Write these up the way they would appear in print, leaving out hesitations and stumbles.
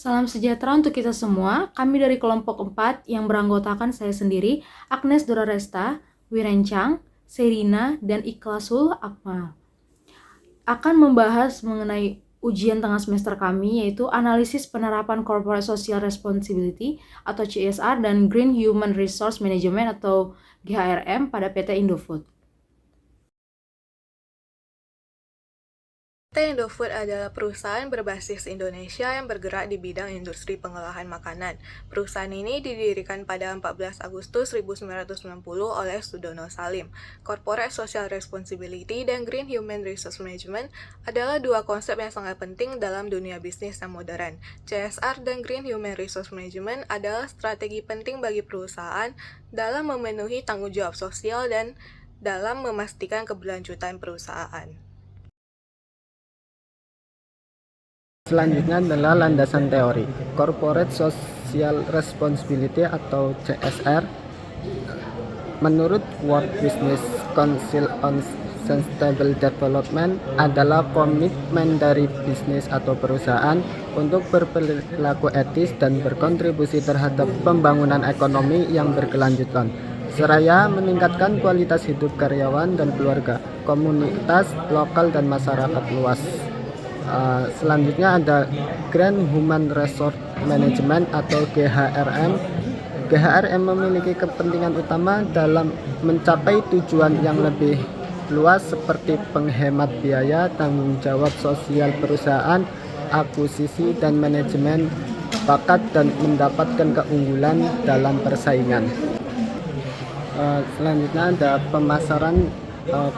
Salam sejahtera untuk kita semua. Kami dari kelompok 4 yang beranggotakan saya sendiri, Agnes Doraresta, Wirencang, Serina, dan Ikhlasul Akmal, akan membahas mengenai ujian tengah semester kami, yaitu analisis penerapan Corporate Social Responsibility atau CSR dan Green Human Resource Management atau GHRM pada PT Indofood. PT Indofood adalah perusahaan berbasis Indonesia yang bergerak di bidang industri pengolahan makanan. Perusahaan ini didirikan pada 14 Agustus 1990 oleh Sudono Salim. Corporate Social Responsibility dan Green Human Resource Management adalah dua konsep yang sangat penting dalam dunia bisnis yang modern. CSR dan Green Human Resource Management adalah strategi penting bagi perusahaan dalam memenuhi tanggung jawab sosial dan dalam memastikan keberlanjutan perusahaan. Selanjutnya adalah landasan teori. Corporate Social Responsibility atau CSR menurut World Business Council on Sustainable Development adalah komitmen dari bisnis atau perusahaan untuk berperilaku etis dan berkontribusi terhadap pembangunan ekonomi yang berkelanjutan, seraya meningkatkan kualitas hidup karyawan dan keluarga, komunitas lokal dan masyarakat luas. Selanjutnya ada Green Human Resource Management atau GHRM. GHRM memiliki kepentingan utama dalam mencapai tujuan yang lebih luas seperti penghemat biaya, tanggung jawab sosial perusahaan, akuisisi dan manajemen bakat dan mendapatkan keunggulan dalam persaingan. Selanjutnya ada pemasaran,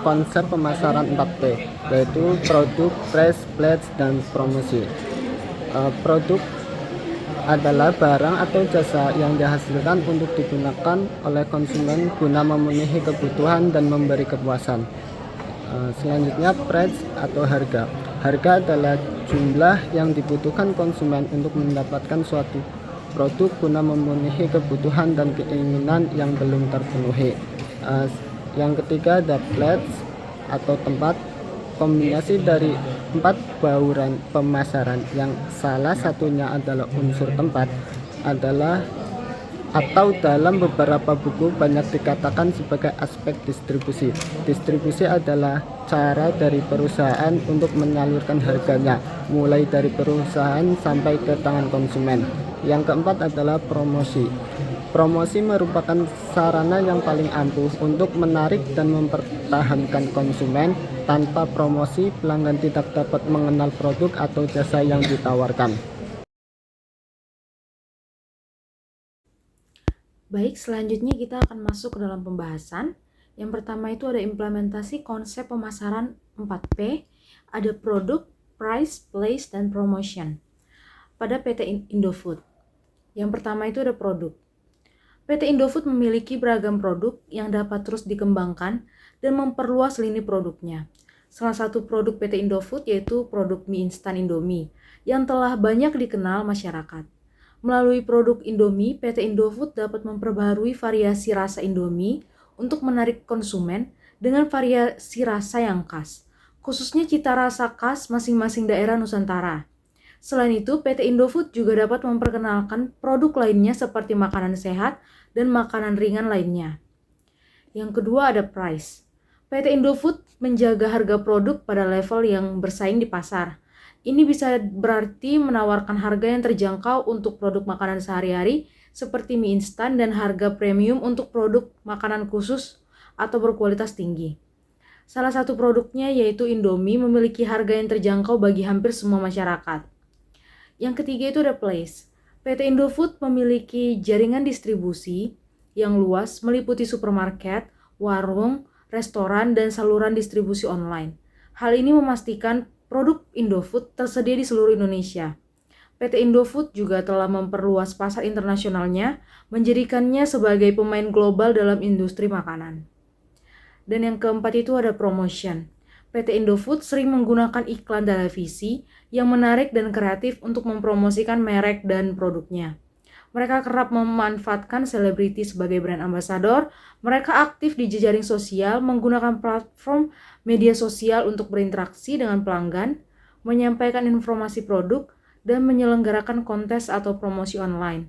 konsep pemasaran 4P, yaitu produk, price, place, dan promosi. Produk adalah barang atau jasa yang dihasilkan untuk digunakan oleh konsumen guna memenuhi kebutuhan dan memberi kepuasan. Selanjutnya price atau harga. Harga adalah jumlah yang dibutuhkan konsumen untuk mendapatkan suatu produk guna memenuhi kebutuhan dan keinginan yang belum terpenuhi. Yang ketiga ada place atau tempat, kombinasi dari 4 bauran pemasaran yang salah satunya adalah unsur tempat adalah atau dalam beberapa buku banyak dikatakan sebagai aspek distribusi. Distribusi adalah cara dari perusahaan untuk menyalurkan harganya mulai dari perusahaan sampai ke tangan konsumen. Yang keempat adalah promosi. Promosi merupakan sarana yang paling ampuh untuk menarik dan mempertahankan konsumen. Tanpa promosi, pelanggan tidak dapat mengenal produk atau jasa yang ditawarkan. Baik, selanjutnya kita akan masuk ke dalam pembahasan. Yang pertama itu ada implementasi konsep pemasaran 4P, ada produk, price, place, dan promotion pada PT Indofood. Yang pertama itu ada produk. PT Indofood memiliki beragam produk yang dapat terus dikembangkan dan memperluas lini produknya. Salah satu produk PT Indofood yaitu produk mie instan Indomie yang telah banyak dikenal masyarakat. Melalui produk Indomie, PT Indofood dapat memperbaharui variasi rasa Indomie untuk menarik konsumen dengan variasi rasa yang khas, khususnya cita rasa khas masing-masing daerah Nusantara. Selain itu, PT Indofood juga dapat memperkenalkan produk lainnya seperti makanan sehat dan makanan ringan lainnya. Yang kedua ada price. PT Indofood menjaga harga produk pada level yang bersaing di pasar. Ini bisa berarti menawarkan harga yang terjangkau untuk produk makanan sehari-hari seperti mie instan dan harga premium untuk produk makanan khusus atau berkualitas tinggi. Salah satu produknya yaitu Indomie memiliki harga yang terjangkau bagi hampir semua masyarakat. Yang ketiga itu ada place. PT Indofood memiliki jaringan distribusi yang luas meliputi supermarket, warung, restoran, dan saluran distribusi online. Hal ini memastikan produk Indofood tersedia di seluruh Indonesia. PT Indofood juga telah memperluas pasar internasionalnya, menjadikannya sebagai pemain global dalam industri makanan. Dan yang keempat itu ada promotion. PT Indofood sering menggunakan iklan televisi yang menarik dan kreatif untuk mempromosikan merek dan produknya. Mereka kerap memanfaatkan selebriti sebagai brand ambassador. Mereka aktif di jejaring sosial, menggunakan platform media sosial untuk berinteraksi dengan pelanggan, menyampaikan informasi produk, dan menyelenggarakan kontes atau promosi online.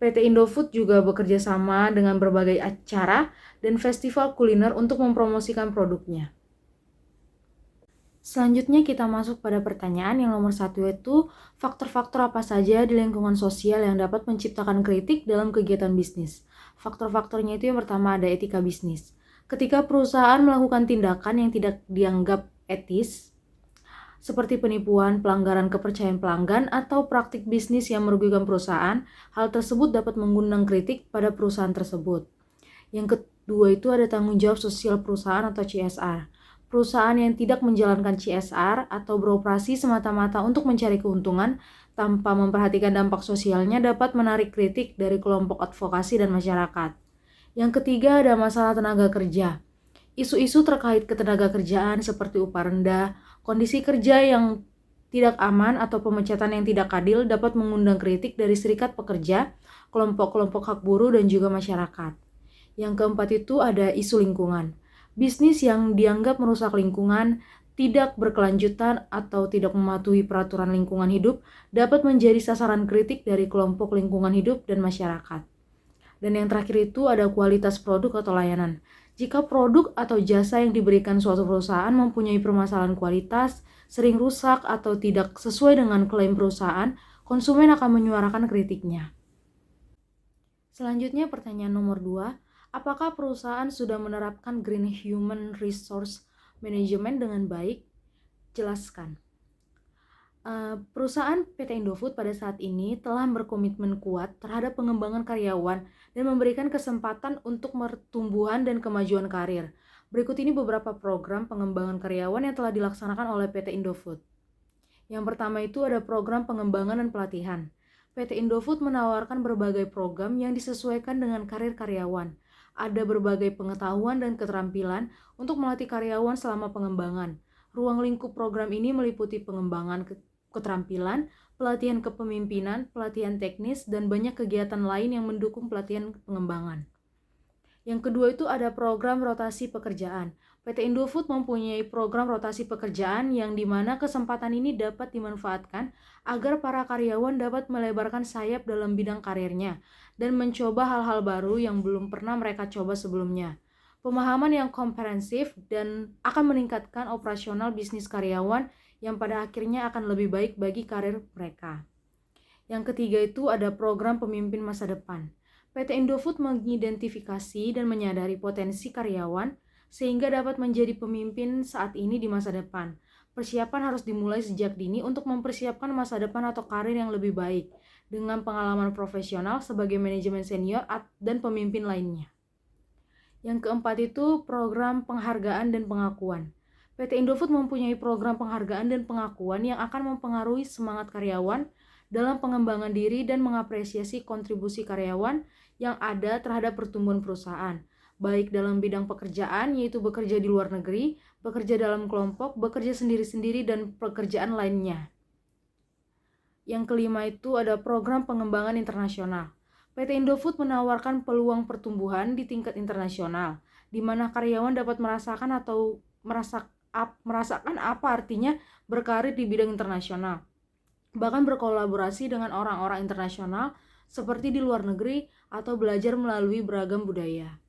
PT Indofood juga bekerja sama dengan berbagai acara dan festival kuliner untuk mempromosikan produknya. Selanjutnya kita masuk pada pertanyaan yang nomor 1, yaitu faktor-faktor apa saja di lingkungan sosial yang dapat menciptakan kritik dalam kegiatan bisnis. Faktor-faktornya itu yang pertama ada etika bisnis. Ketika perusahaan melakukan tindakan yang tidak dianggap etis, seperti penipuan, pelanggaran kepercayaan pelanggan, atau praktik bisnis yang merugikan perusahaan, hal tersebut dapat mengundang kritik pada perusahaan tersebut. Yang kedua itu ada tanggung jawab sosial perusahaan atau CSR. Perusahaan yang tidak menjalankan CSR atau beroperasi semata-mata untuk mencari keuntungan tanpa memperhatikan dampak sosialnya dapat menarik kritik dari kelompok advokasi dan masyarakat. Yang ketiga ada masalah tenaga kerja. Isu-isu terkait ketenagakerjaan seperti upah rendah, kondisi kerja yang tidak aman atau pemecatan yang tidak adil dapat mengundang kritik dari serikat pekerja, kelompok-kelompok hak buruh, dan juga masyarakat. Yang keempat itu ada isu lingkungan. Bisnis yang dianggap merusak lingkungan, tidak berkelanjutan, atau tidak mematuhi peraturan lingkungan hidup dapat menjadi sasaran kritik dari kelompok lingkungan hidup dan masyarakat. Dan yang terakhir itu ada kualitas produk atau layanan. Jika produk atau jasa yang diberikan suatu perusahaan mempunyai permasalahan kualitas, sering rusak atau tidak sesuai dengan klaim perusahaan, konsumen akan menyuarakan kritiknya. Selanjutnya pertanyaan nomor 2, apakah perusahaan sudah menerapkan Green Human Resource Management dengan baik? Jelaskan. Perusahaan PT Indofood pada saat ini telah berkomitmen kuat terhadap pengembangan karyawan dan memberikan kesempatan untuk pertumbuhan dan kemajuan karir. Berikut ini beberapa program pengembangan karyawan yang telah dilaksanakan oleh PT Indofood. Yang pertama itu ada program pengembangan dan pelatihan. PT Indofood menawarkan berbagai program yang disesuaikan dengan karir karyawan. Ada berbagai pengetahuan dan keterampilan untuk melatih karyawan selama pengembangan. Ruang lingkup program ini meliputi pengembangan keterampilan, pelatihan kepemimpinan, pelatihan teknis, dan banyak kegiatan lain yang mendukung pelatihan pengembangan. Yang kedua itu ada program rotasi pekerjaan. PT Indofood mempunyai program rotasi pekerjaan yang dimana kesempatan ini dapat dimanfaatkan agar para karyawan dapat melebarkan sayap dalam bidang karirnya dan mencoba hal-hal baru yang belum pernah mereka coba sebelumnya. Pemahaman yang komprehensif dan akan meningkatkan operasional bisnis karyawan yang pada akhirnya akan lebih baik bagi karir mereka. Yang ketiga itu ada program pemimpin masa depan. PT Indofood mengidentifikasi dan menyadari potensi karyawan sehingga dapat menjadi pemimpin saat ini di masa depan. Persiapan harus dimulai sejak dini untuk mempersiapkan masa depan atau karir yang lebih baik dengan pengalaman profesional sebagai manajemen senior dan pemimpin lainnya. Yang keempat itu program penghargaan dan pengakuan. PT Indofood mempunyai program penghargaan dan pengakuan yang akan mempengaruhi semangat karyawan dalam pengembangan diri dan mengapresiasi kontribusi karyawan yang ada terhadap pertumbuhan perusahaan, baik dalam bidang pekerjaan yaitu bekerja di luar negeri, bekerja dalam kelompok, bekerja sendiri-sendiri, dan pekerjaan lainnya. Yang kelima itu ada program pengembangan internasional. PT Indofood menawarkan peluang pertumbuhan di tingkat internasional, di mana karyawan dapat merasakan apa artinya berkarir di bidang internasional. Bahkan berkolaborasi dengan orang-orang internasional seperti di luar negeri atau belajar melalui beragam budaya.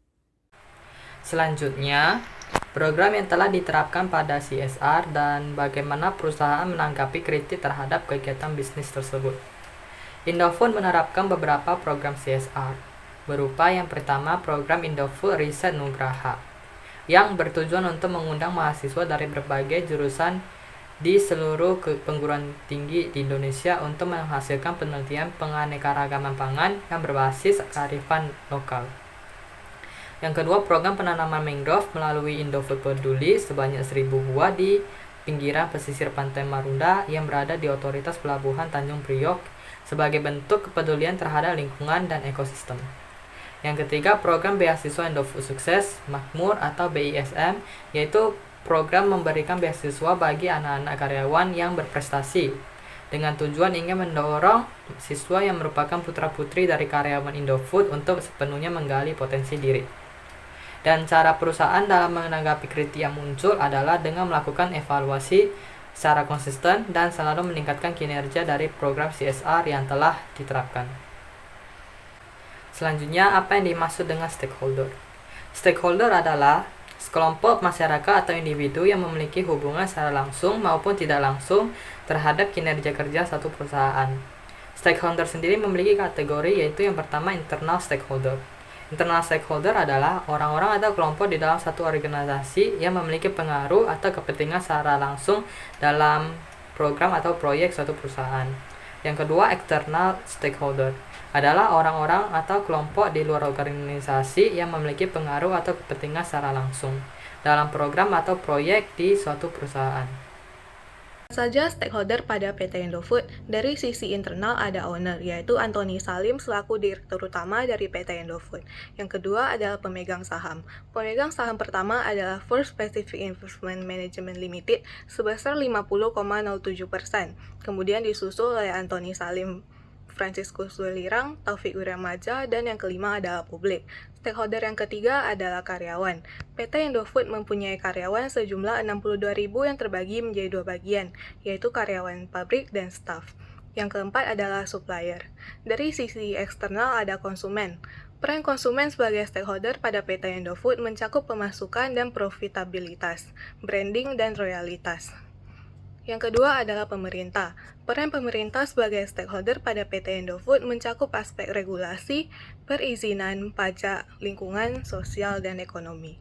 Selanjutnya, program yang telah diterapkan pada CSR dan bagaimana perusahaan menanggapi kritik terhadap kegiatan bisnis tersebut. Indofood menerapkan beberapa program CSR, berupa yang pertama program Indofood Riset Nugraha, yang bertujuan untuk mengundang mahasiswa dari berbagai jurusan di seluruh perguruan tinggi di Indonesia untuk menghasilkan penelitian penganekaragaman pangan yang berbasis kearifan lokal. Yang kedua, program penanaman mangrove melalui Indofood Peduli sebanyak 1.000 buah di pinggiran pesisir pantai Marunda yang berada di otoritas pelabuhan Tanjung Priok sebagai bentuk kepedulian terhadap lingkungan dan ekosistem. Yang ketiga, program beasiswa Indofood Sukses Makmur atau BISM, yaitu program memberikan beasiswa bagi anak-anak karyawan yang berprestasi dengan tujuan ingin mendorong siswa yang merupakan putra-putri dari karyawan Indofood untuk sepenuhnya menggali potensi diri. Dan cara perusahaan dalam menanggapi kritik yang muncul adalah dengan melakukan evaluasi secara konsisten dan selalu meningkatkan kinerja dari program CSR yang telah diterapkan. Selanjutnya, apa yang dimaksud dengan stakeholder? Stakeholder adalah sekelompok masyarakat atau individu yang memiliki hubungan secara langsung maupun tidak langsung terhadap kinerja kerja suatu perusahaan. Stakeholder sendiri memiliki kategori, yaitu yang pertama internal stakeholder. Internal stakeholder adalah orang-orang atau kelompok di dalam satu organisasi yang memiliki pengaruh atau kepentingan secara langsung dalam program atau proyek suatu perusahaan. Yang kedua, external stakeholder adalah orang-orang atau kelompok di luar organisasi yang memiliki pengaruh atau kepentingan secara langsung dalam program atau proyek di suatu perusahaan. Saja stakeholder pada PT Indofood. Dari sisi internal ada owner, yaitu Antoni Salim selaku direktur utama dari PT Indofood. Yang kedua adalah pemegang saham. Pemegang saham pertama adalah First Pacific Investment Management Limited sebesar 50,07%. Kemudian disusul oleh Antoni Salim, Franciscus Welirang, Taufik Wiramaja, dan yang kelima adalah publik. Stakeholder yang ketiga adalah karyawan. PT Indofood mempunyai karyawan sejumlah 62.000 yang terbagi menjadi dua bagian, yaitu karyawan pabrik dan staf. Yang keempat adalah supplier. Dari sisi eksternal ada konsumen. Peran konsumen sebagai stakeholder pada PT Indofood mencakup pemasukan dan profitabilitas, branding, dan royalitas. Yang kedua adalah pemerintah. Peran pemerintah sebagai stakeholder pada PT Indofood mencakup aspek regulasi, perizinan, pajak, lingkungan, sosial, dan ekonomi.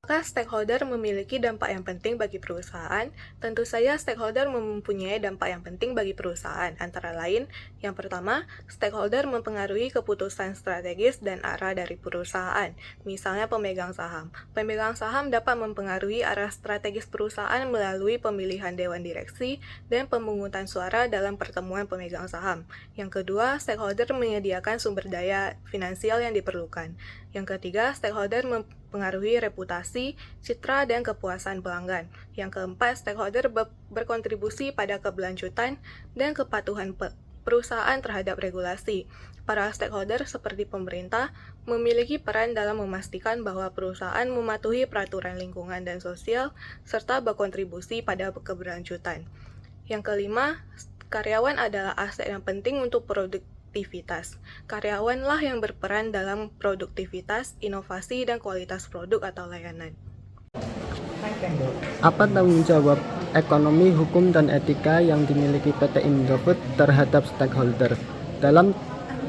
Apakah stakeholder memiliki dampak yang penting bagi perusahaan? Tentu saja stakeholder mempunyai dampak yang penting bagi perusahaan, antara lain, yang pertama, stakeholder mempengaruhi keputusan strategis dan arah dari perusahaan, misalnya pemegang saham. Pemegang saham dapat mempengaruhi arah strategis perusahaan melalui pemilihan dewan direksi dan pemungutan suara dalam pertemuan pemegang saham. Yang kedua, stakeholder menyediakan sumber daya finansial yang diperlukan. Yang ketiga, stakeholder mempengaruhi reputasi, citra, dan kepuasan pelanggan. Yang keempat, stakeholder berkontribusi pada keberlanjutan dan kepatuhan perusahaan terhadap regulasi. Para stakeholder seperti pemerintah memiliki peran dalam memastikan bahwa perusahaan mematuhi peraturan lingkungan dan sosial serta berkontribusi pada keberlanjutan. Yang kelima, karyawan adalah aset yang penting untuk produktivitas. Karyawanlah yang berperan dalam produktivitas, inovasi, dan kualitas produk atau layanan. Apa tanggung jawab ekonomi, hukum, dan etika yang dimiliki PT Indofood terhadap stakeholder? Dalam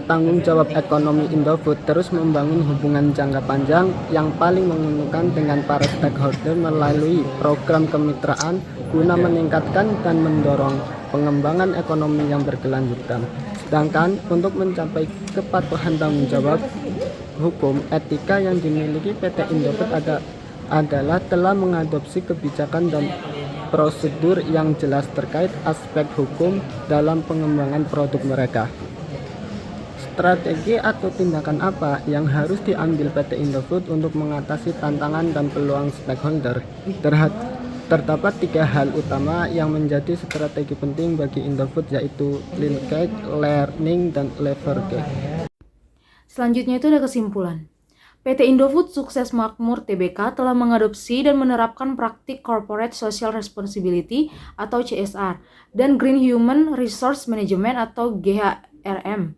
tanggung jawab ekonomi, Indofood terus membangun hubungan jangka panjang yang paling menguntungkan dengan para stakeholder melalui program kemitraan guna meningkatkan dan mendorong pengembangan ekonomi yang berkelanjutan. Sedangkan untuk mencapai kepatuhan tanggung jawab hukum etika yang dimiliki PT Indofood adalah telah mengadopsi kebijakan dan prosedur yang jelas terkait aspek hukum dalam pengembangan produk mereka. Strategi atau tindakan apa yang harus diambil PT Indofood untuk mengatasi tantangan dan peluang stakeholder? Terdapat 3 hal utama yang menjadi strategi penting bagi Indofood, yaitu linkage, learning, dan leverage. Selanjutnya itu ada kesimpulan. PT Indofood Sukses Makmur Tbk telah mengadopsi dan menerapkan praktik Corporate Social Responsibility atau CSR dan Green Human Resource Management atau GHRM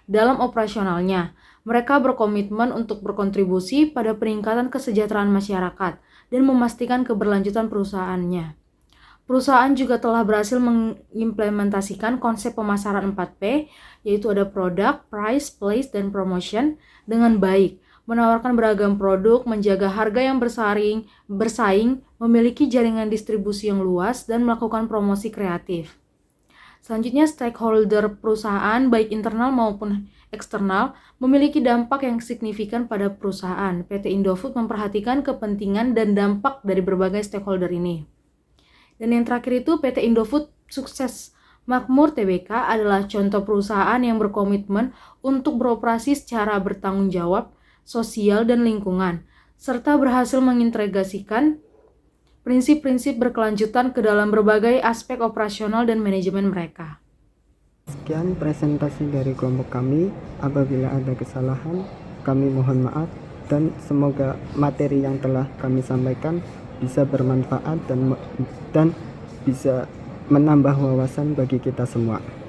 dalam operasionalnya. Mereka berkomitmen untuk berkontribusi pada peningkatan kesejahteraan masyarakat dan memastikan keberlanjutan perusahaannya. Perusahaan juga telah berhasil mengimplementasikan konsep pemasaran 4P, yaitu ada product, price, place, dan promotion dengan baik, menawarkan beragam produk, menjaga harga yang bersaing, memiliki jaringan distribusi yang luas, dan melakukan promosi kreatif. Selanjutnya, stakeholder perusahaan, baik internal maupun eksternal, memiliki dampak yang signifikan pada perusahaan. PT Indofood memperhatikan kepentingan dan dampak dari berbagai stakeholder ini. Dan yang terakhir itu, PT Indofood Sukses Makmur Tbk adalah contoh perusahaan yang berkomitmen untuk beroperasi secara bertanggung jawab, sosial, dan lingkungan, serta berhasil mengintegrasikan prinsip-prinsip berkelanjutan ke dalam berbagai aspek operasional dan manajemen mereka. Sekian presentasi dari kelompok kami. Apabila ada kesalahan, kami mohon maaf, dan semoga materi yang telah kami sampaikan bisa bermanfaat dan bisa menambah wawasan bagi kita semua.